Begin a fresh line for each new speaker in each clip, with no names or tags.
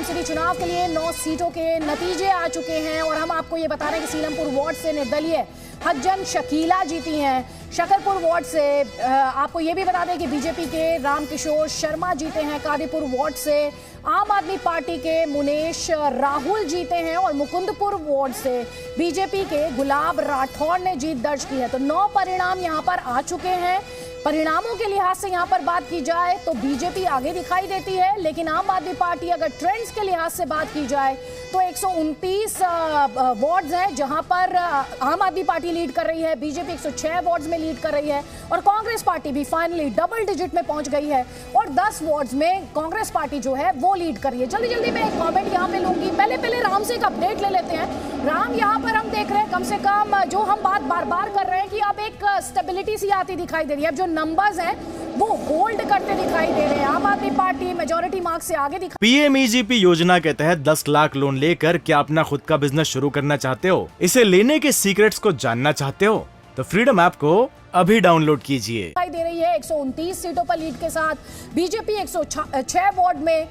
MCD चुनाव के लिए 9 सीटों के नतीजे आ चुके हैं और हम आपको ये बता रहे हैं कि सीलमपुर वार्ड से निर्दलीय हज्जन शकीला जीती हैं। शकरपुर वार्ड से आपको ये भी बता दें कि बीजेपी के रामकिशोर शर्मा जीते हैं। कादीपुर वार्ड से आम आदमी पार्टी के मुनेश राहुल जीते हैं और मुकुंदपुर वार्ड से बीजेपी के गुलाब राठौर ने जीत दर्ज की है। तो 9 परिणाम यहाँ पर आ चुके हैं। परिणामों के लिहाज से यहाँ पर बात की जाए तो बीजेपी आगे दिखाई देती है, लेकिन आम आदमी पार्टी अगर ट्रेंड्स के लिहाज से बात की जाए तो 129 वार्ड्स हैं जहां पर आम आदमी पार्टी लीड कर रही है, बीजेपी 106 वार्ड्स में लीड कर रही है और कांग्रेस पार्टी भी फाइनली डबल डिजिट में पहुंच गई है और 10 वार्ड्स में कांग्रेस पार्टी जो है वो लीड कर रही है। जल्दी जल्दी मैं एक कॉमेंट यहाँ पे लूंगी। पहले राम से एक अपडेट ले लेते हैं। राम, यहाँ पर हम देख रहे हैं कम से कम जो हम बात बार बार कर रहे हैं कि अब एक स्टेबिलिटी सी आती दिखाई दे रही है। अब जो नंबर्स हैं वो होल्ड करते दिखाई दे रहे हैं। आम आदमी पार्टी मेजॉरिटी मार्क्स से आगे दिखाई।
पीएमईजीपी योजना के तहत 10 लाख लोन लेकर क्या अपना खुद का बिजनेस शुरू करना चाहते हो? इसे लेने के सीक्रेट्स को जानना चाहते हो? तो फ्रीडम ऐप को अभी डाउनलोड कीजिए।
दिखाई दे रही है 129 सीटों पर लीड के साथ बीजेपी 106 वार्ड में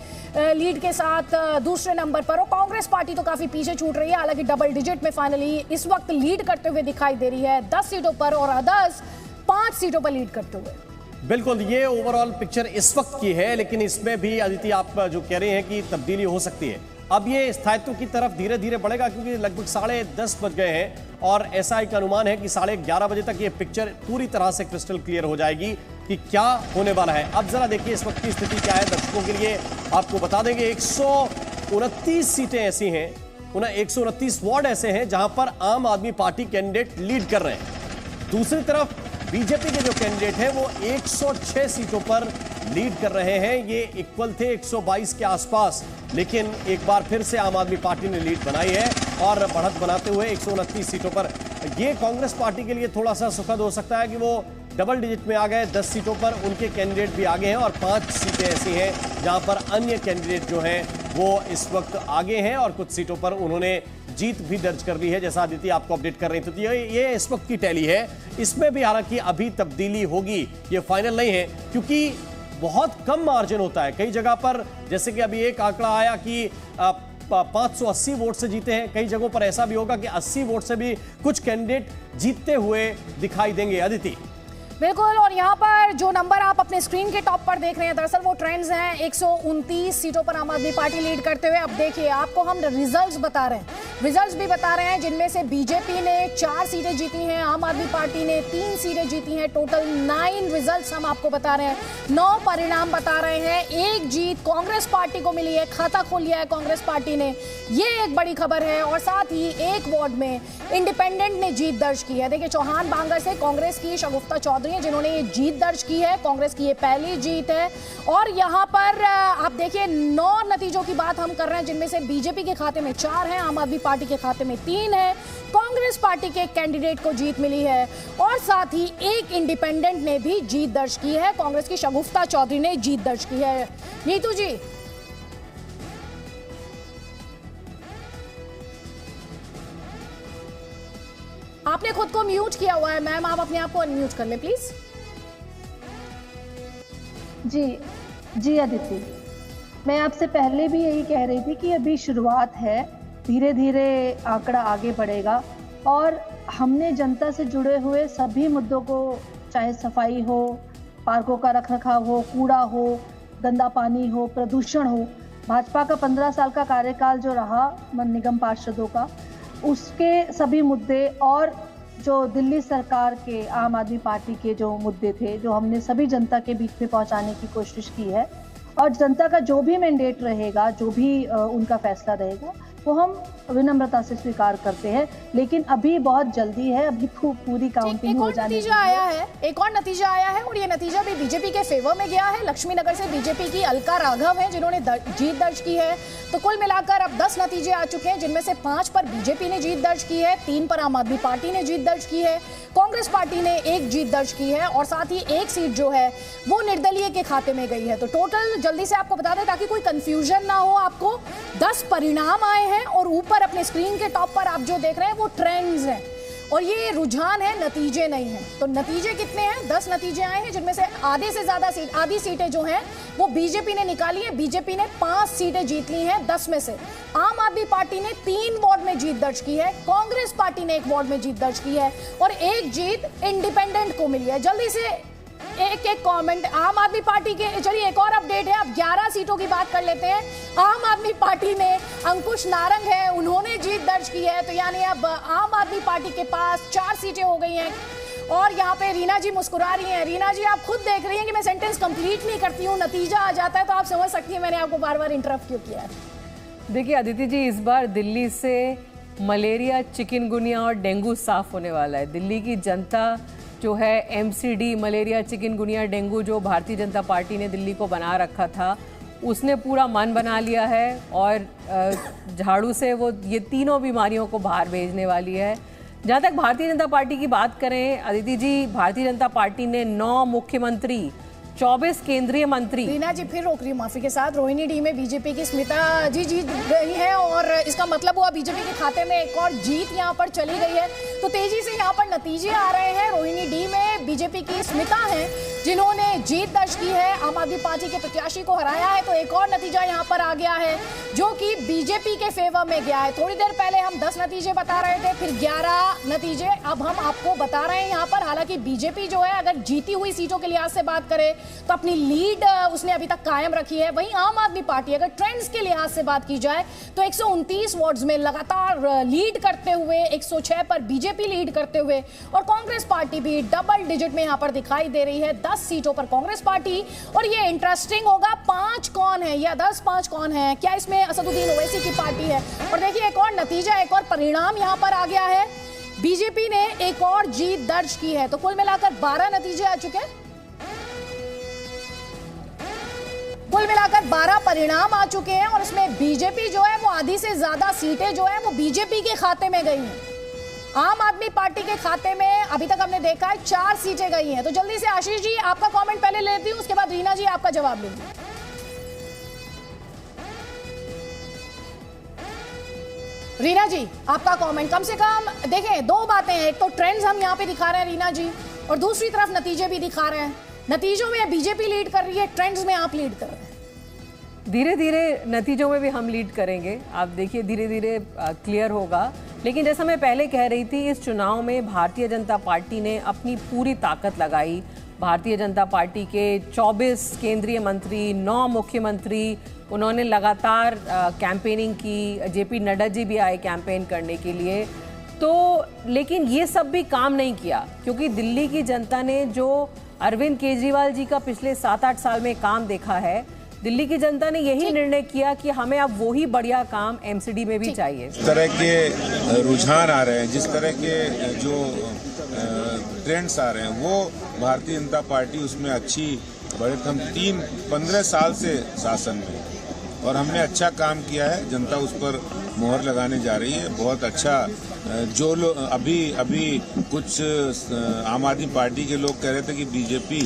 लीड के साथ दूसरे नंबर पर और कांग्रेस पार्टी तो काफी पीछे छूट रही है, हालांकि डबल डिजिट में फाइनली इस वक्त लीड करते हुए दिखाई दे रही है 10 सीटों पर और अदर्स 5 सीटों पर लीड करते हुए।
बिल्कुल, ये ओवरऑल पिक्चर इस वक्त की है, लेकिन इसमें भी अदिति आप जो कह रहे हैं कि तब्दीली हो सकती है। अब ये स्थायित्व की तरफ धीरे धीरे बढ़ेगा क्योंकि लगभग 10:30 बज गए हैं और ऐसा एक अनुमान है कि 11:30 बजे तक ये पिक्चर पूरी तरह से क्रिस्टल क्लियर हो जाएगी कि क्या होने वाला है। अब जरा देखिए इस वक्त की स्थिति क्या है दर्शकों के लिए आपको बता देंगे। 129 सीटें ऐसी हैं, 129 वार्ड ऐसे हैं जहां पर आम आदमी पार्टी कैंडिडेट लीड कर रहे हैं। दूसरी तरफ बीजेपी के जो कैंडिडेट हैं वो 106 सीटों पर लीड कर रहे हैं। ये इक्वल थे 122 के आसपास, लेकिन एक बार फिर से आम आदमी पार्टी ने लीड बनाई है और बढ़त बनाते हुए 129 सीटों पर। ये कांग्रेस पार्टी के लिए थोड़ा सा सुखद हो सकता है कि वो डबल डिजिट में आ गए। 10 सीटों पर उनके कैंडिडेट भी आगे हैं और 5 सीटें ऐसी हैं जहां पर अन्य कैंडिडेट जो हैं वो इस वक्त आगे हैं और कुछ सीटों पर उन्होंने जीत भी दर्ज कर ली है, जैसा अदिति आपको अपडेट कर रही थी। तो ये इस वक्त की टैली है। इसमें भी हालांकि अभी तब्दीली होगी, ये फाइनल नहीं है क्योंकि बहुत कम मार्जिन होता है। कई जगह पर जैसे कि अभी एक आंकड़ा आया कि 580 वोट से जीते हैं, कई जगहों पर ऐसा भी होगा कि 80 वोट से भी कुछ कैंडिडेट जीतते हुए दिखाई देंगे। अदिति
बिल्कुल, और यहाँ पर जो नंबर आप अपने स्क्रीन के टॉप पर देख रहे हैं दरअसल वो ट्रेंड्स हैं। 129 सीटों पर आम आदमी पार्टी लीड करते हुए। अब देखिए आपको हम रिजल्ट्स बता रहे हैं, रिजल्ट्स भी बता रहे हैं जिनमें से बीजेपी ने 4 सीटें जीती हैं, आम आदमी पार्टी ने 3 सीटें जीती हैं। टोटल 9 रिजल्ट्स हम आपको बता रहे हैं, 9 परिणाम बता रहे हैं। एक जीत कांग्रेस पार्टी को मिली है, खाता खोल लिया है कांग्रेस पार्टी ने, ये एक बड़ी खबर है। और साथ ही एक वार्ड में इंडिपेंडेंट ने जीत दर्ज की है। देखिए चौहान बांगर से कांग्रेस की शगुफ्ता चौधरी जिन्होंने ये जीत दर्ज की है, कांग्रेस की ये पहली जीत है। और यहां पर आप देखिए 9 नतीजों की बात हम कर रहे हैं जिनमें से बीजेपी के खाते में 4 हैं, आम आदमी पार्टी के खाते में 3 है, कांग्रेस पार्टी के कैंडिडेट को जीत मिली है और साथ ही एक इंडिपेंडेंट ने भी जीत दर्ज की है। कांग्रेस की शगुफ्ता चौधरी ने जीत दर्ज की है। नीतू जी, आपने खुद को म्यूट किया हुआ है मैम, आप अपने आप को अनम्यूट कर लें प्लीज।
जी अदिति, मैं आपसे पहले भी यही कह रही थी कि अभी शुरुआत है, धीरे धीरे आंकड़ा आगे बढ़ेगा और हमने जनता से जुड़े हुए सभी मुद्दों को, चाहे सफाई हो, पार्कों का रखरखाव हो, कूड़ा हो, गंदा पानी हो, प्रदूषण हो, भाजपा का 15 साल का कार्यकाल जो रहा निगम पार्षदों का, उसके सभी मुद्दे और जो दिल्ली सरकार के आम आदमी पार्टी के जो मुद्दे थे, जो हमने सभी जनता के बीच में पहुंचाने की कोशिश की है। और जनता का जो भी मैंडेट रहेगा, जो भी उनका फैसला रहेगा, वो हम विनम्रता से स्वीकार करते हैं। लेकिन अभी बहुत जल्दी है, अभी पूरी काउंटिंग हो जाने
नतीजा आया है, एक और नतीजा आया है और ये नतीजा भी बीजेपी के फेवर में गया है। लक्ष्मी नगर से बीजेपी की अलका राघव हैं जिन्होंने जीत दर्ज की है। तो कुल मिलाकर अब 10 नतीजे आ चुके हैं जिनमें से 5 पर बीजेपी ने जीत दर्ज की है, 3 पर आम आदमी पार्टी ने जीत दर्ज की है, कांग्रेस पार्टी ने 1 जीत दर्ज की है और साथ ही 1 सीट जो है वो निर्दलीय के खाते में गई है। तो टोटल जल्दी से आपको बता दें ताकि कोई कंफ्यूजन ना हो आपको, 10 परिणाम आए हैं और ऊपर अपने स्क्रीन के टॉप पर आप जो देख रहे हैं वो ट्रेंड्स हैं और ये रुझान है, नतीजे नहीं है। तो नतीजे कितने हैं? 10 नतीजे आए हैं, जिनमें से आधी से ज्यादा आधी सीटें जो हैं वो बीजेपी ने निकाली है। बीजेपी ने 5 सीटें जीत ली हैं 10 में से। आम आदमी पार्टी ने 3 वार्ड में जीत दर्ज की है, कांग्रेस पार्टी ने 1 वार्ड में जीत दर्ज की है और 1 जीत इंडिपेंडेंट को मिली है। जल्दी से एक कमेंट आम आदमी पार्टी के। चलिए एक और अपडेट है, अब 11 सीटों की बात कर लेते हैं। आम आदमी पार्टी ने अंकुश नारंग है, उन्होंने जीत दर्ज की है, तो यानी अब आम आदमी पार्टी के पास 4 सीटें हो गई हैं। और यहाँ पे रीना जी मुस्कुरा रही हैं। रीना जी, आप खुद देख रही हैं कि मैं सेंटेंस कंप्लीट नहीं करती हूँ, नतीजा आ जाता है, तो आप समझ सकती हैं मैंने आपको बार बार इंटरप्ट क्यों किया है।
देखिए अदिति जी, इस बार दिल्ली से मलेरिया, चिकनगुनिया और डेंगू साफ होने वाला है। दिल्ली की जनता जो है एमसीडी, मलेरिया, चिकनगुनिया, डेंगू जो भारतीय जनता पार्टी ने दिल्ली को बना रखा था, उसने पूरा मन बना लिया है और झाड़ू से वो ये तीनों बीमारियों को बाहर भेजने वाली है। जहाँ तक भारतीय जनता पार्टी की बात करें अदिति जी, भारतीय जनता पार्टी ने 9 मुख्यमंत्री, 24 केंद्रीय मंत्री।
रीना जी फिर रोक रही हूँ माफी के साथ। रोहिणी डी में बीजेपी की स्मिता जी जीत गई है और इसका मतलब हुआ बीजेपी के खाते में एक और जीत यहाँ पर चली गई है। तो तेजी से यहाँ पर नतीजे आ रहे हैं। रोहिणी डी में बीजेपी की स्मिता हैं जिन्होंने जीत दर्ज की है, आम आदमी पार्टी के प्रत्याशी को हराया है। तो एक और नतीजा यहाँ पर आ गया है जो कि बीजेपी के फेवर में गया है। थोड़ी देर पहले हम 10 नतीजे बता रहे थे, फिर 11 नतीजे अब हम आपको बता रहे हैं यहाँ पर। हालांकि बीजेपी जो है अगर जीती हुई सीटों के लिहाज से बात करें तो अपनी लीड उसने अभी तक कायम रखी है। वहीं आम आदमी पार्टी अगर ट्रेंड्स के लिहाज से बात की जाए तो 129 वार्ड्स में लगातार लीड करते हुए, 106 पर बीजेपी लीड करते हुए, और कांग्रेस पार्टी भी डबल डिजिट में यहां पर दिखाई दे रही है। 10 सीटों पर कांग्रेस पार्टी। और ये इंटरेस्टिंग होगा, 5 कौन है या 10 5 कौन है? क्या इसमें असदुद्दीन ओवैसी की पार्टी है? और देखिए एक और नतीजा, एक और परिणाम यहां पर आ गया है। बीजेपी ने एक और जीत दर्ज की है। तो कुल मिलाकर 12 नतीजे आ चुके हैं। कुल मिलाकर 12 परिणाम आ चुके हैं और इसमें बीजेपी जो है वो आधी से ज्यादा सीटें जो है वो बीजेपी के खाते में गई हैं। आम आदमी पार्टी के खाते में अभी तक हमने देखा है 4 सीटें गई हैं। तो जल्दी से आशीष जी आपका कमेंट पहले लेती हूं, उसके बाद रीना जी आपका जवाब लूंगी। रीना जी आपका कमेंट। कम से कम देखें, 2 बातें हैं, एक तो ट्रेंड्स हम यहाँ पे दिखा रहे हैं रीना जी, और दूसरी तरफ नतीजे भी दिखा रहे हैं। नतीजों में बीजेपी लीड कर रही है, ट्रेंड्स में आप लीड कर रहे हैं।
धीरे धीरे नतीजों में भी हम लीड करेंगे, आप देखिए धीरे धीरे क्लियर होगा। लेकिन जैसा मैं पहले कह रही थी, इस चुनाव में भारतीय जनता पार्टी ने अपनी पूरी ताकत लगाई। भारतीय जनता पार्टी के 24 केंद्रीय मंत्री, 9 मुख्यमंत्री, उन्होंने लगातार कैंपेनिंग की। जेपी नड्डा जी भी आए कैंपेन करने के लिए। तो लेकिन ये सब भी काम नहीं किया, क्योंकि दिल्ली की जनता ने जो अरविंद केजरीवाल जी का पिछले 7-8 साल में काम देखा है, दिल्ली की जनता ने यही निर्णय किया कि हमें अब वही बढ़िया काम एमसीडी में भी चाहिए।
जिस तरह के रुझान आ रहे हैं, जिस तरह के जो ट्रेंड्स आ रहे हैं, वो भारतीय जनता पार्टी उसमें अच्छी बड़े। हम 15 साल से शासन में और हमने अच्छा काम किया है। जनता उस पर मोहर लगाने जा रही है। बहुत अच्छा। जो लोग अभी कुछ आम आदमी पार्टी के लोग कह रहे थे कि बीजेपी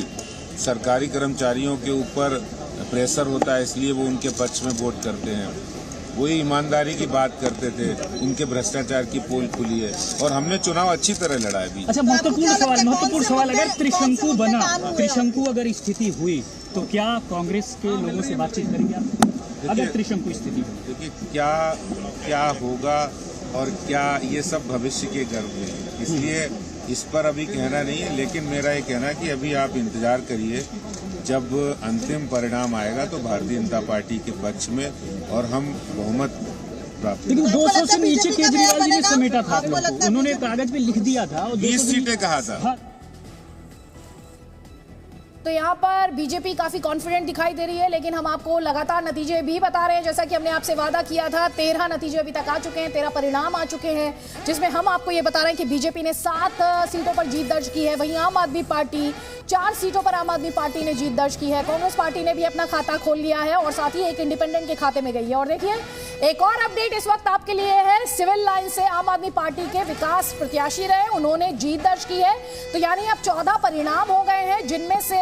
सरकारी कर्मचारियों के ऊपर प्रेशर होता है इसलिए वो उनके पक्ष में वोट करते हैं, वही ईमानदारी की बात करते थे। उनके भ्रष्टाचार की पोल खुली है और हमने चुनाव अच्छी तरह लड़ा है।
अच्छा, महत्वपूर्ण सवाल, अगर त्रिशंकु बना, त्रिशंकु अगर स्थिति हुई तो क्या कांग्रेस के लोगों से बातचीत करेंगे आप? अगर त्रिशंकु स्थिति हुई,
देखिए क्या होगा और क्या, ये सब भविष्य के गर्भ में, इसलिए इस पर अभी कहना नहीं है। लेकिन मेरा ये कहना है कि अभी आप इंतजार करिए, जब अंतिम परिणाम आएगा तो भारतीय जनता पार्टी के पक्ष में और हम बहुमत प्राप्त।
लेकिन 200 से नीचे केजरीवाल जी ने समेटा था आप लोग को, उन्होंने कागज पे लिख दिया था और
20 सीटें कहा था।
हाँ।
तो यहाँ पर बीजेपी काफी कॉन्फिडेंट दिखाई दे रही है, लेकिन हम आपको लगातार नतीजे भी बता रहे हैं। जैसा कि हमने आपसे वादा किया था, 13 नतीजे अभी तक आ चुके हैं, 13 परिणाम आ चुके हैं, जिसमें हम आपको ये बता रहे हैं कि बीजेपी ने 7 सीटों पर जीत दर्ज की है। वहीं आम आदमी पार्टी 4 सीटों पर आम आदमी पार्टी ने जीत दर्ज की है। कांग्रेस पार्टी ने भी अपना खाता खोल लिया है और साथ ही एक इंडिपेंडेंट के खाते में गई है। और देखिए एक और अपडेट इस वक्त आपके लिए है। सिविल लाइन से आम आदमी पार्टी के विकास प्रत्याशी रहे, उन्होंने जीत दर्ज की है। तो यानी अब 14 परिणाम हो गए हैं, जिनमें से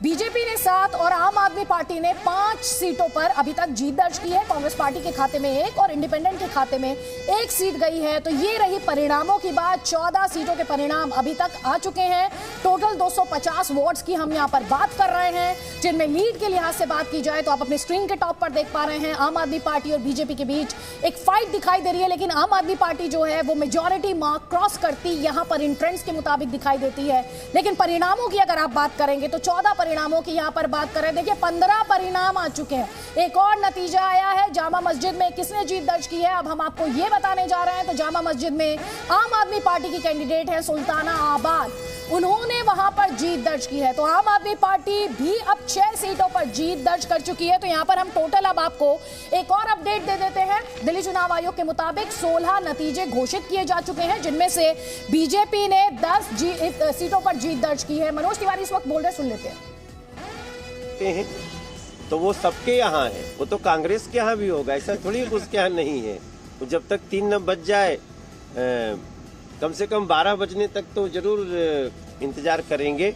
बीजेपी ने 7 और आम आदमी पार्टी ने 5 सीटों पर अभी तक जीत दर्ज की है। कांग्रेस पार्टी के खाते में 1 और इंडिपेंडेंट के खाते में 1 सीट गई है। तो ये रही परिणामों की बात। 14 सीटों के परिणाम अभी तक आ चुके हैं। टोटल 250 वॉर्ड्स की हम यहाँ पर बात कर रहे हैं, जिनमें लीड के लिहाज से बात की जाए तो आप अपने स्क्रीन के टॉप पर देख पा रहे हैं आम आदमी पार्टी और बीजेपी के बीच एक फाइट दिखाई दे रही है। लेकिन आम आदमी पार्टी जो है वो मेजॉरिटी मार्क क्रॉस करती यहाँ पर इन ट्रेंड्स के मुताबिक दिखाई देती है। लेकिन परिणामों की अगर आप बात करेंगे तो 14 परिणामों की यहाँ पर बात करें, देखिए 15 परिणाम आ चुके हैं। एक और नतीजा आया है जामा मस्जिद में, किसने जीत दर्ज की है अब हम आपको ये बताने जा रहे हैं। तो जामा मस्जिद में आम आदमी पार्टी की कैंडिडेट है सुल्ताना आबाद, उन्होंने वहां पर जीत दर्ज की है। तो आम आदमी पार्टी भी अब 6 सीटों पर जीत दर्ज कर चुकी है। तो यहां पर हम टोटल अब आपको एक और अपडेट दे देते हैं। दिल्ली चुनाव आयोग के मुताबिक 16 नतीजे घोषित किए जा चुके हैं, जिनमें से बीजेपी ने 10 सीटों पर जीत दर्ज की है। मनोज तिवारी इस वक्त बोल रहे, सुन लेते हैं।
तो वो सबके यहाँ है, वो तो कांग्रेस के यहाँ भी होगा, ऐसा थोड़ी उसके यहाँ नहीं है। तो जब तक 3 न बज जाए, कम से कम 12 बजने तक तो जरूर इंतजार करेंगे।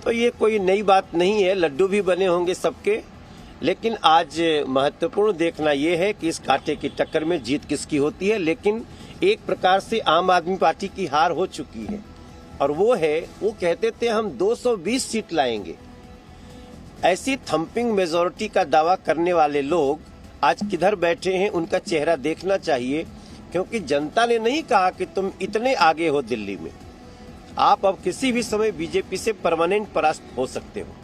तो ये कोई नई बात नहीं है, लड्डू भी बने होंगे सबके। लेकिन आज महत्वपूर्ण देखना ये है कि इस कांटे की टक्कर में जीत किसकी होती है। लेकिन एक प्रकार से आम आदमी पार्टी की हार हो चुकी है, और वो कहते थे हम 220 सीट लाएंगे। ऐसी थंपिंग मेजॉरिटी का दावा करने वाले लोग आज किधर बैठे हैं, उनका चेहरा देखना चाहिए। क्योंकि जनता ने नहीं कहा कि तुम इतने आगे हो दिल्ली में, आप अब किसी भी समय बीजेपी से परमानेंट परास्त हो सकते हो।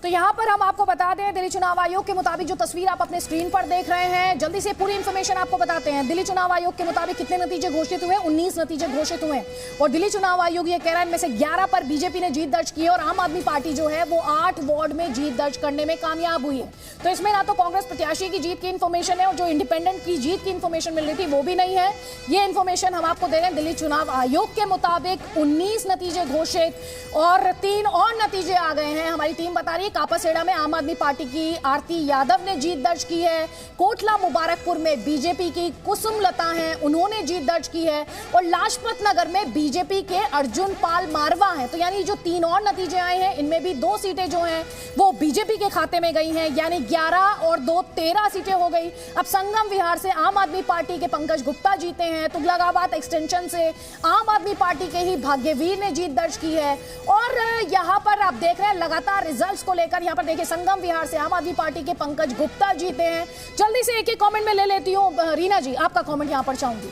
तो यहाँ पर हम आपको बता दें, दिल्ली चुनाव आयोग के मुताबिक जो तस्वीर आप अपने स्क्रीन पर देख रहे हैं, जल्दी से पूरी इंफॉर्मेशन आपको बताते हैं। दिल्ली चुनाव आयोग के मुताबिक कितने नतीजे घोषित हुए? 19 नतीजे घोषित हुए। और दिल्ली चुनाव आयोग ये कह रहा है इनमें से 11 पर बीजेपी ने जीत दर्ज की है और आम आदमी पार्टी जो है वो 8 वार्ड में जीत दर्ज करने में कामयाब हुई है। तो इसमें ना तो कांग्रेस प्रत्याशी की जीत की इंफॉर्मेशन है, और जो इंडिपेंडेंट की जीत की इंफॉर्मेशन मिल रही थी वो भी नहीं है। ये इंफॉर्मेशन हम आपको दे रहे हैं। दिल्ली चुनाव आयोग के मुताबिक 19 नतीजे घोषित और 3 और नतीजे आ गए हैं। हमारी टीम बता रही है कापासेड़ा में आम आदमी पार्टी की आरती यादव ने जीत दर्ज की है। कोटला मुबारकपुर में बीजेपी की कुसुम लता हैं, उन्होंने जीत दर्ज की है। और लाजपत नगर में बीजेपी के अर्जुन पाल मारवा हैं। तो यानी जो 3 और नतीजे आए हैं, इनमें भी 2 सीटें जो हैं वो बीजेपी के खाते में गई हैं, यानी 11 और 2 13 सीटें हो गई। अब संगम विहार से आम आदमी पार्टी के पंकज गुप्ता जीते हैं। तुगलकाबाद एक्सटेंशन से आम आदमी पार्टी के ही भाग्यवीर ने जीत दर्ज की है। और यहाँ पर आप देख रहे हैं लगातार रिजल्ट्स को लेकर, यहाँ पर देखिए संगम विहार से आम आदमी पार्टी के पंकज गुप्ता जीते हैं। जल्दी से एक कमेंट में ले लेती हूँ। रीना जी, आपका कमेंट यहाँ पर चाहूंगी।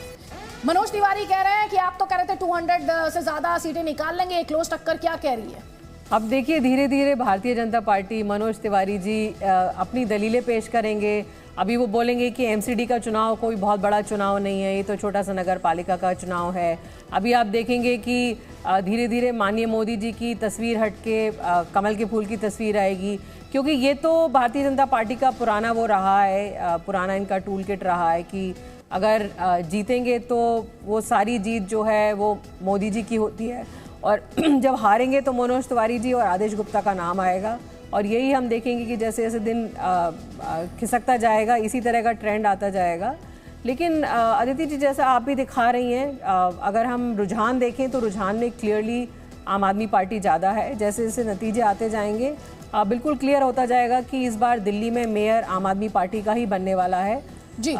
मनोज तिवारी कह रहे हैं कि आप तो कह रहे थे 200 से ज्यादा सीटें निकाल लेंगे, एक क्लोज टक्कर, क्या कह रही है?
अब देखिए धीरे धीरे भारतीय जनता पार्टी, मनोज तिवारी जी अपनी दलीलें पेश करेंगे। अभी वो बोलेंगे कि एमसीडी का चुनाव कोई बहुत बड़ा चुनाव नहीं है, ये तो छोटा सा नगर पालिका का चुनाव है। अभी आप देखेंगे कि धीरे धीरे माननीय मोदी जी की तस्वीर हट के कमल के फूल की तस्वीर आएगी, क्योंकि ये तो भारतीय जनता पार्टी का पुराना वो रहा है, पुराना इनका टूल किट रहा है कि अगर जीतेंगे तो वो सारी जीत जो है वो मोदी जी की होती है, और जब हारेंगे तो मनोज तिवारी जी और आदेश गुप्ता का नाम आएगा। और यही हम देखेंगे कि जैसे जैसे दिन खिसकता जाएगा, इसी तरह का ट्रेंड आता जाएगा। लेकिन अदिति जी, जैसा आप भी दिखा रही हैं, अगर हम रुझान देखें तो रुझान में क्लियरली आम आदमी पार्टी ज़्यादा है। जैसे जैसे नतीजे आते जाएंगे बिल्कुल क्लियर होता जाएगा कि इस बार दिल्ली में मेयर आम आदमी पार्टी का ही बनने वाला है
जी।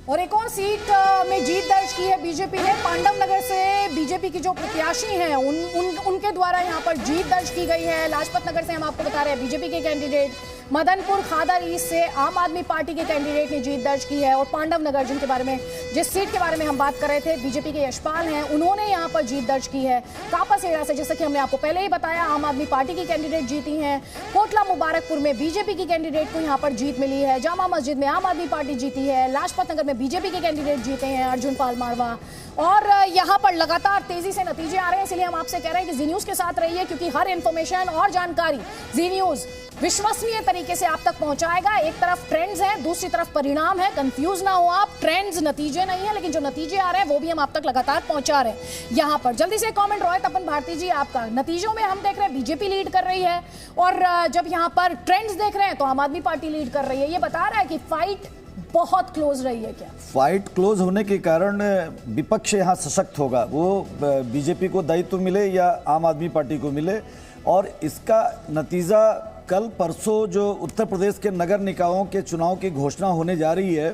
और एक और सीट में जीत दर्ज की है बीजेपी ने। पांडव नगर से बीजेपी की जो प्रत्याशी हैं उनके द्वारा यहाँ पर जीत दर्ज की गई है। लाजपत नगर से हम आपको बता रहे हैं बीजेपी के कैंडिडेट, मदनपुर खादर ईस्ट से आम आदमी पार्टी के कैंडिडेट ने जीत दर्ज की है। और पांडव नगर जिनके बारे में, जिस सीट के बारे में हम बात कर रहे थे, बीजेपी के यशपाल हैं, उन्होंने यहाँ पर जीत दर्ज की है। कापासेड़ा से, जैसा कि हमने आपको पहले ही बताया, आम आदमी पार्टी की कैंडिडेट जीती हैं। कोटला मुबारकपुर में बीजेपी की कैंडिडेट को यहाँ पर जीत मिली है। जामा मस्जिद में आम आदमी पार्टी जीती है। लाजपत नगर में बीजेपी के कैंडिडेट जीते हैं, अर्जुन पाल मारवा। और यहाँ पर लगातार तेजी से नतीजे आ रहे हैं, इसलिए हम आपसे कह रहे हैं कि जी न्यूज़ के साथ रहिए, क्योंकि हर इंफॉर्मेशन और जानकारी जी न्यूज़ विश्वसनीय तरीके से आप तक पहुंचाएगा। एक तरफ ट्रेंड्स हैं, दूसरी तरफ परिणाम है। कंफ्यूज ना हो आप, ट्रेंड्स नतीजे नहीं है, लेकिन जो नतीजे आ रहे हैं वो भी हम आप तक लगातार पहुंचा रहे हैं। यहां पर जल्दी से कमेंट रोहित तपन भारती जी आपका। नतीजों में हम देख रहे हैं बीजेपी लीड कर रही है, और जब यहां पर ट्रेंड्स देख रहे हैं तो आम आदमी पार्टी लीड कर रही है। ये बता रहा है कि फाइट बहुत क्लोज रही है क्या?
फाइट क्लोज होने के कारण विपक्ष यहाँ सशक्त होगा, वो बीजेपी को दायित्व मिले या आम आदमी पार्टी को मिले। और इसका नतीजा कल परसों जो उत्तर प्रदेश के नगर निकायों के चुनाव की घोषणा होने जा रही है,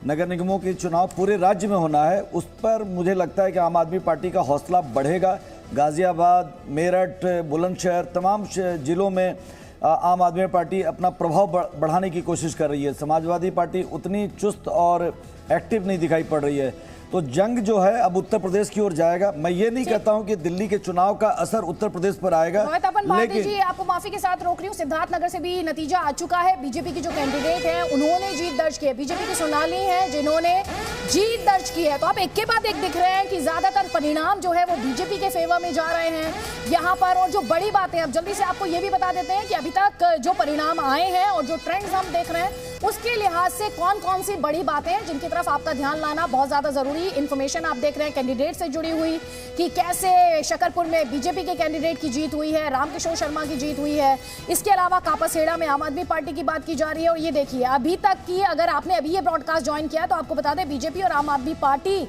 नगर निगमों के चुनाव पूरे राज्य में होना है, उस पर मुझे लगता है कि आम आदमी पार्टी का हौसला बढ़ेगा। गाजियाबाद, मेरठ, बुलंदशहर, तमाम जिलों में आम आदमी पार्टी अपना प्रभाव बढ़ाने की कोशिश कर रही है। समाजवादी पार्टी उतनी चुस्त और एक्टिव नहीं दिखाई पड़ रही है। तो जंग जो है अब उत्तर प्रदेश की ओर जाएगा। मैं ये नहीं कहता हूं कि दिल्ली के चुनाव का असर उत्तर प्रदेश पर आएगा,
लेकिन जी आपको माफी के साथ रोक रही हूँ। सिद्धार्थनगर से भी नतीजा आ चुका है। बीजेपी की जो कैंडिडेट है उन्होंने जीत दर्ज की है। बीजेपी की सोनाली है जिन्होंने जीत दर्ज की है। तो आप एक के बाद एक दिख रहे हैं कि ज्यादातर परिणाम जो है वो बीजेपी के फेवर में जा रहे हैं यहाँ पर। और जो बड़ी बातें, अब जल्दी से आपको ये भी बता देते हैं कि अभी तक जो परिणाम आए हैं और जो ट्रेंड्स हम देख रहे हैं उसके लिहाज से कौन कौन सी बड़ी बातें हैं जिनकी तरफ आपका ध्यान लाना बहुत ज्यादा जरूरी। इंफॉर्मेशन आप देख रहे हैं कैंडिडेट से जुड़ी हुई कि कैसे शकरपुर में बीजेपी के कैंडिडेट की जीत हुई है, रामकिशोर शर्मा की जीत हुई है। इसके अलावा कापासेड़ा में आम आदमी पार्टी की बात की जा रही है। और ये देखिए अभी तक की, अगर आपने अभी ये ब्रॉडकास्ट ज्वाइन किया तो आपको बता दें बीजेपी और आम आदमी पार्टी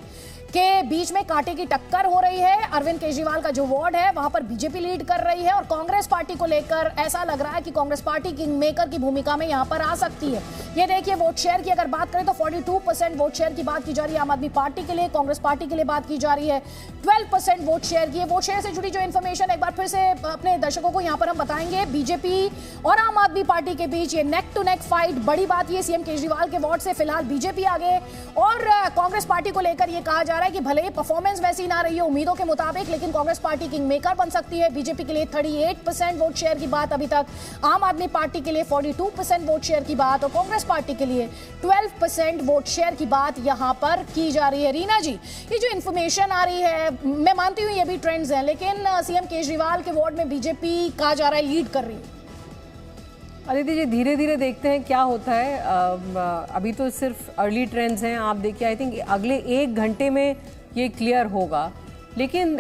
के बीच में कांटे की टक्कर हो रही है। अरविंद केजरीवाल का जो वार्ड है वहां पर बीजेपी लीड कर रही है, और कांग्रेस पार्टी को लेकर ऐसा लग रहा है कि कांग्रेस पार्टी किंग मेकर की भूमिका में यहां पर आ सकती है। ये देखिए वोट शेयर की अगर बात करें तो 42% वोट शेयर की बात की जा रही है आम आदमी पार्टी के लिए, कांग्रेस पार्टी के लिए बात की जा रही है 12% वोट शेयर की है। वोट शेयर से जुड़ी जो इन्फॉर्मेशन एक बार फिर से अपने दर्शकों को यहां पर हम बताएंगे। बीजेपी और आम आदमी पार्टी के बीच ये नेक टू नेक फाइट, बड़ी बात ये सीएम केजरीवाल के वार्ड से फिलहाल बीजेपी आगे, और कांग्रेस पार्टी को लेकर ये कहा जा रहा है कि भले ही परफॉर्मेंस वैसी ना रही है उम्मीदों के मुताबिक, लेकिन कांग्रेस पार्टी किंग मेकर बन सकती है। बीजेपी के लिए 38% वोट शेयर की बात अभी तक, आम आदमी पार्टी के लिए 42% वोट शेयर की बात, और कांग्रेस पार्टी के लिए 12% वोट शेयर की बात यहां पर की जा रही है। रीना जी, ये जो इन्फॉर्मेशन आ रही है, मैं मानती हूं ये भी ट्रेंड्स हैं, लेकिन सीएम केजरीवाल के वार्ड में बीजेपी कहा जा रहा है लीड कर रही है।
अदिति जी, धीरे धीरे देखते हैं क्या होता है। अभी तो सिर्फ अर्ली ट्रेंड्स हैं। आप देखिए, आई थिंक अगले 1 घंटे में ये क्लियर होगा। लेकिन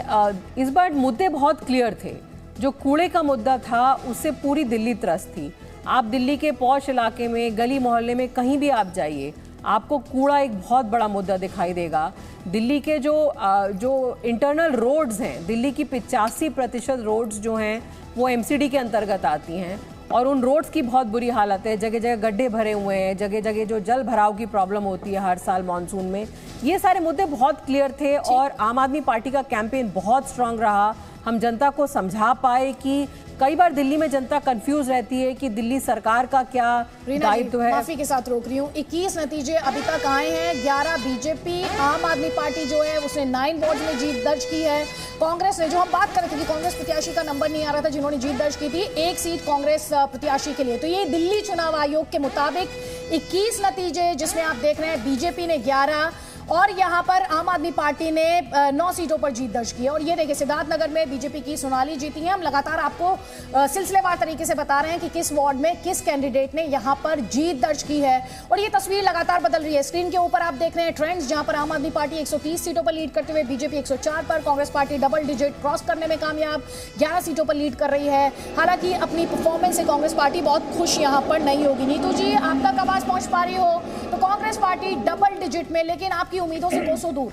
इस बार मुद्दे बहुत क्लियर थे। जो कूड़े का मुद्दा था उससे पूरी दिल्ली त्रस्त थी। आप दिल्ली के पॉश इलाके में, गली मोहल्ले में कहीं भी आप जाइए, आपको कूड़ा एक बहुत बड़ा मुद्दा दिखाई देगा। दिल्ली के जो इंटरनल रोड्स हैं, दिल्ली की 85% रोड्स जो हैं वो एमसीडी के अंतर्गत आती हैं, और उन रोड्स की बहुत बुरी हालत है। जगह जगह गड्ढे भरे हुए हैं, जगह जगह जो जल भराव की प्रॉब्लम होती है हर साल मॉनसून में। ये सारे मुद्दे बहुत क्लियर थे, और आम आदमी पार्टी का कैंपेन बहुत स्ट्रांग रहा। हम जनता को समझा पाए कि कई बार दिल्ली में जनता कंफ्यूज रहती है कि दिल्ली सरकार का क्या दायित्व है।
माफी के साथ रोक रही हूँ। 21 नतीजे अभी तक आए हैं, 11 बीजेपी, आम आदमी पार्टी जो है उसने 9 वार्ड में जीत दर्ज की है। कांग्रेस ने, जो हम बात कर रहे थे कि कांग्रेस प्रत्याशी का नंबर नहीं आ रहा था जिन्होंने जीत दर्ज की थी, 1 सीट कांग्रेस प्रत्याशी के लिए। तो ये दिल्ली चुनाव आयोग के मुताबिक 21 नतीजे, जिसमें आप देख रहे हैं बीजेपी ने 11 और यहां पर आम आदमी पार्टी ने 9 सीटों पर जीत दर्ज की है। और ये देखिए सिद्धार्थनगर में बीजेपी की सोनाली जीती है। हम लगातार आपको सिलसिलेवार तरीके से बता रहे हैं कि किस वार्ड में किस कैंडिडेट ने यहां पर जीत दर्ज की है, और ये तस्वीर लगातार बदल रही है। स्क्रीन के ऊपर आप देख रहे हैं ट्रेंड्स, जहां पर आम आदमी पार्टी 130 सीटों पर लीड करते हुए, बीजेपी 104 पर, Congress party double digit cross करने में कामयाब 11 सीटों पर लीड कर रही है। हालांकि अपनी परफॉर्मेंस से कांग्रेस पार्टी बहुत खुश यहां पर नहीं होगी। नीतू जी, आप तक आवाज पहुंच पा रही हो तो कांग्रेस पार्टी डबल डिजिट में, लेकिन आपकी उम्मीदों से कोसों दूर।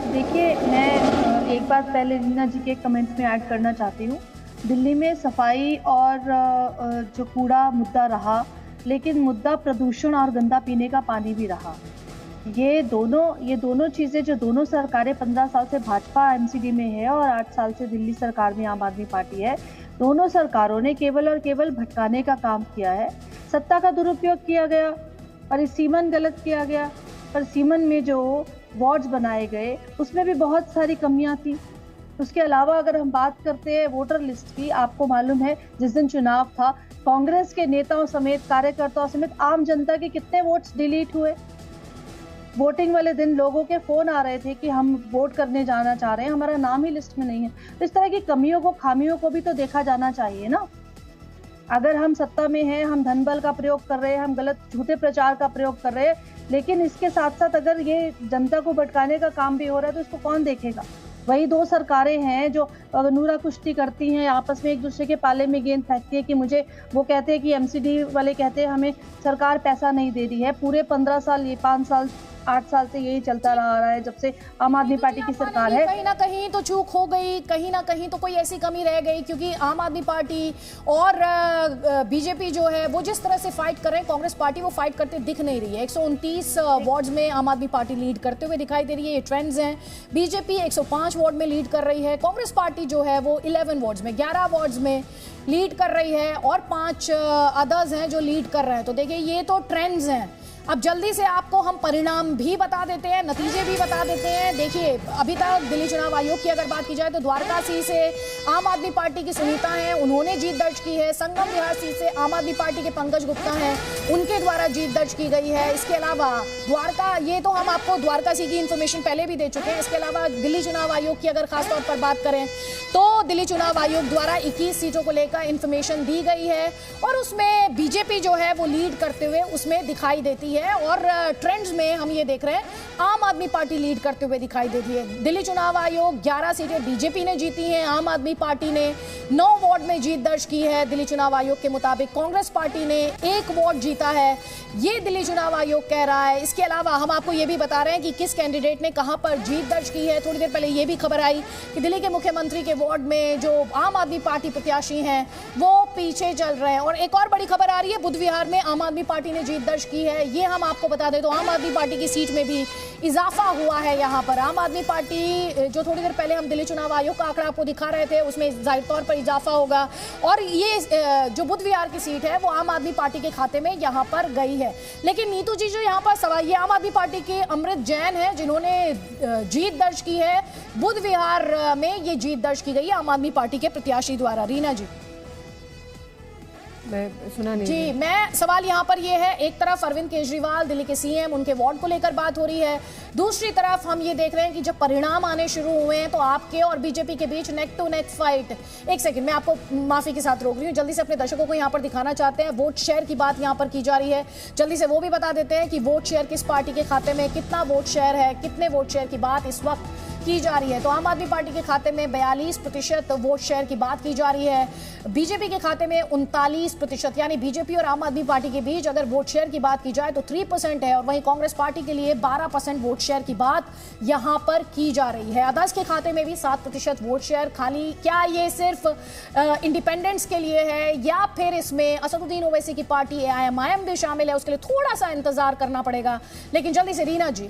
देखिए, मैं एक बात पहले रीना जी के कमेंट्स में ऐड करना चाहती हूँ। दिल्ली में सफाई और जो कूड़ा मुद्दा रहा, लेकिन मुद्दा प्रदूषण और गंदा पीने का पानी भी रहा। ये दोनों चीज़ें, जो दोनों सरकारें 15 साल से भाजपा एमसीडी में है और 8 साल से दिल्ली सरकार में आम आदमी पार्टी है, दोनों सरकारों ने केवल और केवल भटकाने का काम किया है। सत्ता का दुरुपयोग किया गया, परिसीमन गलत किया गया। परिसीमन में जो वार्ड्स बनाए गए उसमें भी बहुत सारी कमियां थी। उसके अलावा अगर हम बात करते हैं वोटर लिस्ट की, आपको मालूम है जिस दिन चुनाव था, कांग्रेस के नेताओं समेत, कार्यकर्ताओं समेत आम जनता के कितने वोट्स डिलीट हुए। वोटिंग वाले दिन लोगों के फोन आ रहे थे कि हम वोट करने जाना चाह रहे हैं, हमारा नाम ही लिस्ट में नहीं है। तो इस तरह की कमियों को, खामियों को भी तो देखा जाना चाहिए ना। अगर हम सत्ता में हैं, हम धन बल का प्रयोग कर रहे हैं, हम गलत झूठे प्रचार का प्रयोग कर रहे हैं, लेकिन इसके साथ साथ अगर ये जनता को भटकाने का काम भी हो रहा है तो इसको कौन देखेगा? वही दो सरकारें हैं जो नूरा कुश्ती करती हैं, आपस में एक दूसरे के पाले में गेंद फेंकती है कि मुझे, वो कहते हैं कि एमसीडी वाले कहते हैं हमें सरकार पैसा नहीं दे रही है। पूरे 15 साल, ये 5 साल 8 साल से यही चलता रहा है जब से आम आदमी पार्टी की सरकार है।
कहीं ना कहीं तो चूक हो गई, कहीं ना कहीं तो कोई ऐसी कमी रह गई, क्योंकि आम आदमी पार्टी और बीजेपी जो है वो जिस तरह से फाइट कर रहे हैं, कांग्रेस पार्टी वो फाइट करते दिख नहीं रही है। 129 वार्ड्स में आम आदमी पार्टी लीड करते हुए दिखाई दे रही है, ये ट्रेंड्स हैं। बीजेपी 105 वार्ड में लीड कर रही है, कांग्रेस पार्टी जो है वो 11 वार्ड्स में, 11 वार्ड्स में लीड कर रही है और 5 अदर्स हैं जो लीड कर रहे हैं। तो देखिए ये तो ट्रेंड्स हैं। अब जल्दी से आपको हम परिणाम भी बता देते हैं, नतीजे भी बता देते हैं। देखिए अभी तक दिल्ली चुनाव आयोग की अगर बात की जाए तो द्वारका सीट से आम आदमी पार्टी की सुनीता हैं, उन्होंने जीत दर्ज की है। संगम विहार सीट से आम आदमी पार्टी के पंकज गुप्ता हैं, उनके द्वारा जीत दर्ज की गई है। इसके अलावा द्वारका, ये तो हम आपको द्वारका सीट की इन्फॉर्मेशन पहले भी दे चुके हैं। इसके अलावा दिल्ली चुनाव आयोग की अगर खासतौर पर बात करें तो दिल्ली चुनाव आयोग द्वारा 21 सीटों को लेकर इन्फॉर्मेशन दी गई है और उसमें बीजेपी जो है वो लीड करते हुए उसमें दिखाई देती है। और ट्रेंड्स में हम ये देख रहे हैं आम आदमी पार्टी लीड करते हुए दिखाई देती है। दिल्ली चुनाव आयोग 11 सीटें बीजेपी ने जीती हैं, आम आदमी पार्टी ने 9 वार्ड में जीत दर्ज की है। दिल्ली चुनाव आयोग के मुताबिक कांग्रेस पार्टी ने 1 वार्ड जीता है, ये दिल्ली चुनाव आयोग कह रहा है। इसके अलावा हम आपको ये भी बता रहे हैं कि किस कैंडिडेट ने कहां पर जीत दर्ज की है। थोड़ी देर पहले ये भी खबर आई कि दिल्ली के मुख्यमंत्री के वार्ड में जो आम आदमी पार्टी प्रत्याशी हैं वो पीछे चल रहे हैं। और एक और बड़ी खबर आ रही है, बुध विहार में आम आदमी पार्टी ने जीत दर्ज की है। ये हम आपको बता दें तो आम आदमी पार्टी की सीट में भी इजाफा हुआ है। यहाँ पर आम आदमी पार्टी, जो थोड़ी देर पहले हम दिल्ली चुनाव आयोग का आंकड़ा आपको दिखा रहे थे, उसमें जाहिर तौर पर इजाफा होगा और ये जो बुध विहार की सीट है वो आम आदमी पार्टी के खाते में यहाँ पर गई है। लेकिन नीतू जी जो यहाँ पर सवाल, ये आम आदमी पार्टी के अमृत जैन है जिन्होंने जीत दर्ज की है। बुध विहार में ये जीत दर्ज की गई है आम आदमी पार्टी के प्रत्याशी द्वारा। रीना जी,
मैं सुना नहीं
जी, मैं सवाल यहाँ पर ये है, एक तरफ अरविंद केजरीवाल दिल्ली के सीएम, उनके वार्ड को लेकर बात हो रही है, दूसरी तरफ हम ये देख रहे हैं कि जब परिणाम आने शुरू हुए हैं तो आपके और बीजेपी के बीच नेक टू नेक फाइट। एक सेकंड, मैं आपको माफी के साथ रोक रही हूँ, जल्दी से अपने दर्शकों को यहाँ पर दिखाना चाहते हैं। वोट शेयर की बात यहाँ पर की जा रही है, जल्दी से वो भी बता देते हैं कि वोट शेयर किस पार्टी के खाते में, कितना वोट शेयर है, कितने वोट शेयर की बात इस वक्त की जा रही है। तो आम आदमी पार्टी के खाते में 42% वोट शेयर की बात की जा रही है, बीजेपी के खाते में 39%, यानी बीजेपी और आम आदमी पार्टी के बीच अगर वोट शेयर की बात की जाए तो 3% है। और वहीं कांग्रेस पार्टी के लिए 12% वोट शेयर की बात यहां पर की जा रही है। अदर्स के खाते में भी 7% वोट शेयर खाली। क्या ये सिर्फ इंडिपेंडेंट्स के लिए है या फिर इसमें असदुद्दीन ओवैसी की पार्टी AIMIM भी शामिल है, उसके लिए थोड़ा सा इंतजार करना पड़ेगा। लेकिन जल्दी से रीना जी,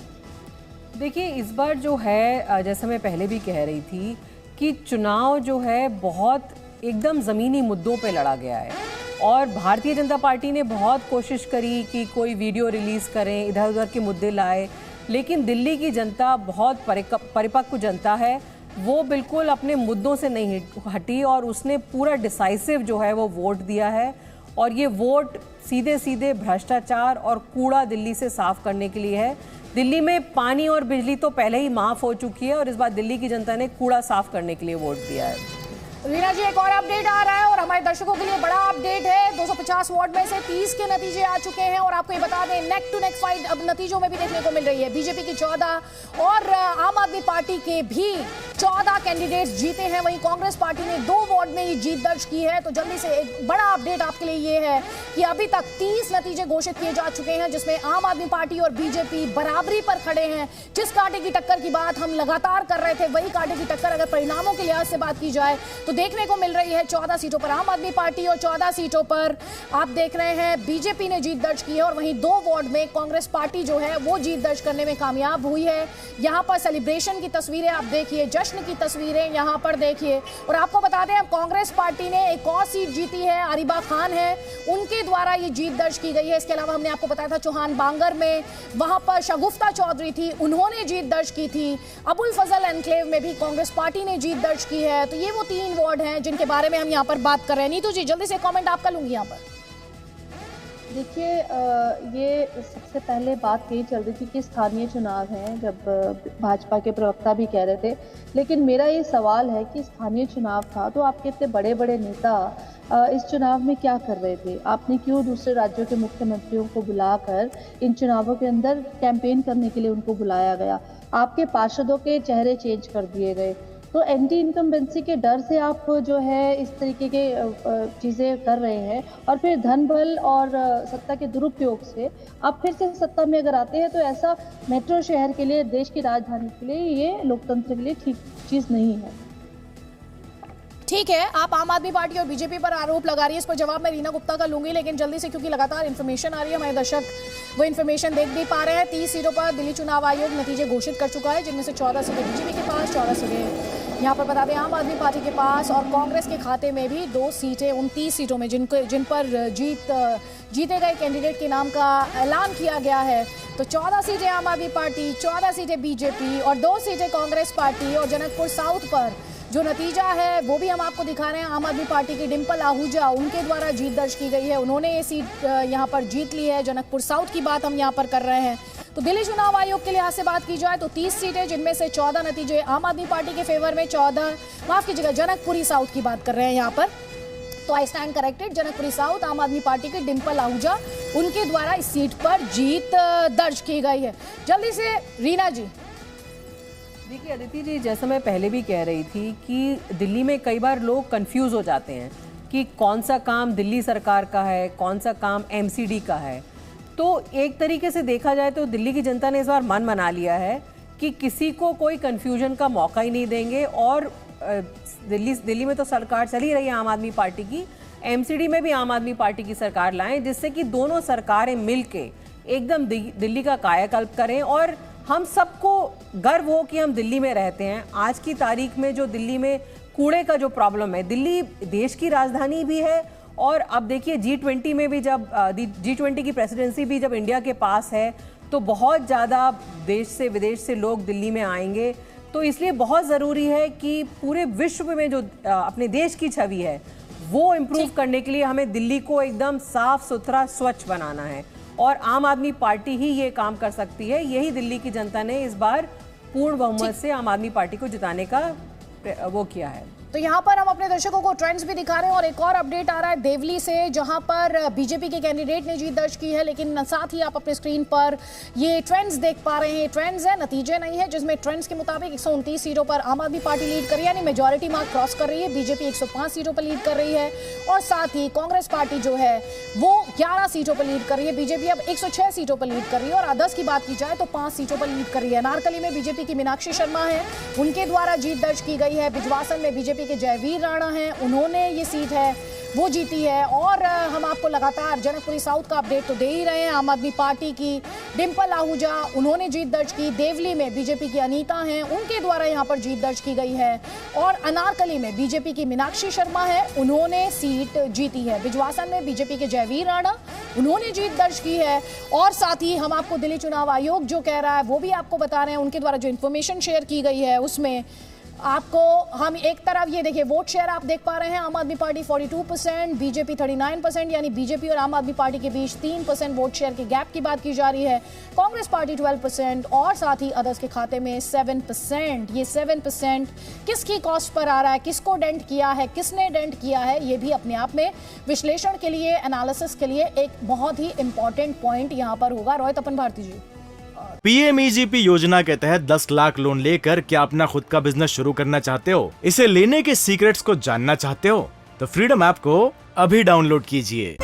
देखिए इस बार जो है, जैसे मैं पहले भी कह रही थी कि चुनाव जो है बहुत एकदम ज़मीनी मुद्दों पे लड़ा गया है और भारतीय जनता पार्टी ने बहुत कोशिश करी कि कोई वीडियो रिलीज़ करें, इधर उधर के मुद्दे लाए, लेकिन दिल्ली की जनता बहुत परिपक्व जनता है, वो बिल्कुल अपने मुद्दों से नहीं हटी और उसने पूरा डिसाइसिव जो है वो वोट दिया है। और ये वोट सीधे सीधे भ्रष्टाचार और कूड़ा दिल्ली से साफ करने के लिए है। दिल्ली में पानी और बिजली तो पहले ही माफ हो चुकी है और इस बार दिल्ली की जनता ने कूड़ा साफ करने के लिए वोट दिया है।
रीना जी, एक और अपडेट आ रहा है और हमारे दर्शकों के लिए बड़ा अपडेट है। 250 वार्ड में से 30 के नतीजे आ चुके हैं और आपको ये बता दें नेक टू नेक फाइट अब नतीजों में भी देखने को मिल रही है। बीजेपी की 14 और आम आदमी पार्टी के भी 14 कैंडिडेट्स जीते हैं, वहीं कांग्रेस पार्टी ने 2 वार्ड में ही जीत दर्ज की है। तो जल्दी से एक बड़ा अपडेट आपके लिए ये है कि अभी तक 30 नतीजे घोषित किए जा चुके हैं जिसमें आम आदमी पार्टी और बीजेपी बराबरी पर खड़े हैं। जिस कांटे की टक्कर की बात हम लगातार कर रहे थे वही कांटे की टक्कर अगर परिणामों के लिहाज से बात की जाए तो देखने को मिल रही है। 14 सीटों पर आम आदमी पार्टी और 14 सीटों पर आप देख रहे हैं बीजेपी ने जीत दर्ज की है और वहीं 2 वार्ड में कांग्रेस पार्टी जो है वो जीत दर्ज करने में कामयाब हुई है। यहां पर सेलिब्रेशन की तस्वीरें आप देखिए, जश्न की तस्वीरें यहां पर देखिए। और आपको बता दें अब कांग्रेस पार्टी ने एक और सीट जीती है, अरीबा खान है, उनके द्वारा ये जीत दर्ज की गई है। इसके अलावा हमने आपको बताया था चौहान बांगर में वहां पर शगुफ्ता चौधरी थी, उन्होंने जीत दर्ज की थी। अबुल फजल एनक्लेव में भी कांग्रेस पार्टी ने जीत दर्ज की है। तो ये वो 3 वार्ड हैं जिनके बारे में हम यहाँ पर बात कर रहे हैं। नीतू जी, जल्दी से कमेंट आपका लूंगी यहाँ पर।
देखिए, ये सबसे पहले बात यही चल रही थी कि स्थानीय चुनाव हैं, जब भाजपा के प्रवक्ता भी कह रहे थे। लेकिन मेरा ये सवाल है कि स्थानीय चुनाव था तो आपके इतने बड़े बड़े नेता इस चुनाव में क्या कर रहे थे? आपने क्यों दूसरे राज्यों के मुख्यमंत्रियों को बुलाकर इन चुनावों के अंदर कैंपेन करने के लिए उनको बुलाया गया? आपके पार्षदों के चेहरे चेंज कर दिए गए। तो एंटी इनकम्बेंसी के डर से आप जो है इस तरीके के चीज़ें कर रहे हैं, और फिर धन बल और सत्ता के दुरुपयोग से आप फिर से सत्ता में अगर आते हैं तो ऐसा मेट्रो शहर के लिए, देश की राजधानी के लिए, ये लोकतंत्र के लिए ठीक चीज़ नहीं है।
ठीक है, आप आम आदमी पार्टी और बीजेपी पर आरोप लगा रही है, इस पर जवाब मैं रीना गुप्ता का लूंगी, लेकिन जल्दी से, क्योंकि लगातार इन्फॉर्मेशन आ रही है, हमारे दर्शक वो इन्फॉर्मेशन देख भी पा रहे हैं। 30 सीटों पर दिल्ली चुनाव आयोग नतीजे घोषिट कर चुका है, जिनमें से 14 सीटें बीजेपी के पास, 14 सीटें यहाँ पर बता दें आम आदमी पार्टी के पास, और कांग्रेस के खाते में भी 2 सीटें 29 सीटों में जिन पर जीते गए कैंडिडेट के नाम का ऐलान किया गया है। तो 14 सीटें आम आदमी पार्टी, 14 सीटें बीजेपी और 2 सीटें कांग्रेस पार्टी। और जनकपुर साउथ पर जो नतीजा है वो भी हम आपको दिखा रहे हैं। आम आदमी पार्टी की डिंपल आहूजा, उनके द्वारा जीत दर्ज की गई है, उन्होंने ये सीट यहाँ पर जीत ली है। जनकपुर साउथ की बात हम यहाँ पर कर रहे हैं। तो दिल्ली चुनाव आयोग के लिहाज से बात की जाए तो 30 सीटें, जिनमें से 14 नतीजे आम आदमी पार्टी के फेवर में, 14 माफ कीजिएगा जनकपुरी साउथ की बात कर रहे हैं यहाँ पर। तो I stand corrected, Janakpuri south आम आदमी पार्टी के डिंपल आहूजा, उनके द्वारा इस सीट पर जीत दर्ज की गई है। जल्दी से रीना जी।
देखिए अदिति जी, जैसा मैं पहले भी कह रही थी कि दिल्ली में कई बार लोग कंफ्यूज हो जाते हैं कि कौन सा काम दिल्ली सरकार का है, कौन सा काम एमसीडी का है। तो एक तरीके से देखा जाए तो दिल्ली की जनता ने इस बार मन बना लिया है कि किसी को कोई कंफ्यूजन का मौका ही नहीं देंगे। और दिल्ली में तो सरकार चली रही है आम आदमी पार्टी की, एमसीडी में भी आम आदमी पार्टी की सरकार लाएं, जिससे कि दोनों सरकारें मिलके एकदम दिल्ली का कायाकल्प करें और हम सबको गर्व हो कि हम दिल्ली में रहते हैं। आज की तारीख में जो दिल्ली में कूड़े का जो प्रॉब्लम है, दिल्ली देश की राजधानी भी है, और अब देखिए G20 में भी, जब G20 की प्रेसिडेंसी भी जब इंडिया के पास है तो बहुत ज़्यादा देश से विदेश से लोग दिल्ली में आएंगे। तो इसलिए बहुत ज़रूरी है कि पूरे विश्व में जो अपने देश की छवि है वो इम्प्रूव करने के लिए हमें दिल्ली को एकदम साफ सुथरा स्वच्छ बनाना है, और आम आदमी पार्टी ही ये काम कर सकती है। यही दिल्ली की जनता ने इस बार पूर्ण बहुमत से आम आदमी पार्टी को जिताने का वो किया है।
तो यहाँ पर हम अपने दर्शकों को ट्रेंड्स भी दिखा रहे हैं, और एक और अपडेट आ रहा है देवली से, जहाँ पर बीजेपी के कैंडिडेट ने जीत दर्ज की है। लेकिन साथ ही आप अपने स्क्रीन पर ये ट्रेंड्स देख पा रहे हैं, ट्रेंड्स है, नतीजे नहीं है, जिसमें ट्रेंड्स के मुताबिक 129 सीटों पर आम आदमी पार्टी लीड कर रही है, यानी मेजॉरिटी मार्क क्रॉस कर रही है। बीजेपी 105 सीटों पर लीड कर रही है, और साथ ही कांग्रेस पार्टी जो है वो 11 सीटों पर लीड कर रही है। बीजेपी अब 106 सीटों पर लीड कर रही है, और अदर्स की बात की जाए तो 5 सीटों पर लीड कर रही है। नारकली में बीजेपी की मीनाक्षी शर्मा है, उनके द्वारा जीत दर्ज की गई है। बिजवासन में बीजेपी के जयवीर राणा हैं, उन्होंने ये सीट है वो जीती है। और हम आपको लगातार जनकपुरी साउथ का अपडेट तो दे ही रहे हैं। आम आदमी पार्टी की डिंपल आहूजा, उन्होंने जीत दर्ज की। देवली में बीजेपी की अनीता हैं, उनके द्वारा यहाँ पर जीत दर्ज की गई है। और अनारकली में बीजेपी की मीनाक्षी शर्मा है, उन्होंने सीट जीती है। बिजवासन में बीजेपी के जयवीर राणा, उन्होंने जीत दर्ज की है। और साथ ही हम आपको दिल्ली चुनाव आयोग जो कह रहा है वो भी आपको बता रहे हैं, उनके द्वारा जो इन्फॉर्मेशन शेयर की गई है उसमें आपको हम एक तरफ ये देखिए वोट शेयर आप देख पा रहे हैं। आम आदमी पार्टी 42%, बीजेपी 39%, यानी बीजेपी और आम आदमी पार्टी के बीच 3% वोट शेयर के गैप की बात की जा रही है। कांग्रेस पार्टी 12%, और साथ ही अदर्स के खाते में 7%। ये 7% किसकी कॉस्ट पर आ रहा है, किसको डेंट किया है, किसने डेंट किया है, ये भी अपने आप में विश्लेषण के लिए, एनालिसिस के लिए एक बहुत ही इंपॉर्टेंट पॉइंट यहाँ पर होगा। रोहित अपन भारती जी।
PMEGP योजना के तहत 10 लाख लोन लेकर क्या अपना खुद का बिजनेस शुरू करना चाहते हो? इसे लेने के सीक्रेट्स को जानना चाहते हो? तो फ्रीडम ऐप को अभी डाउनलोड कीजिए।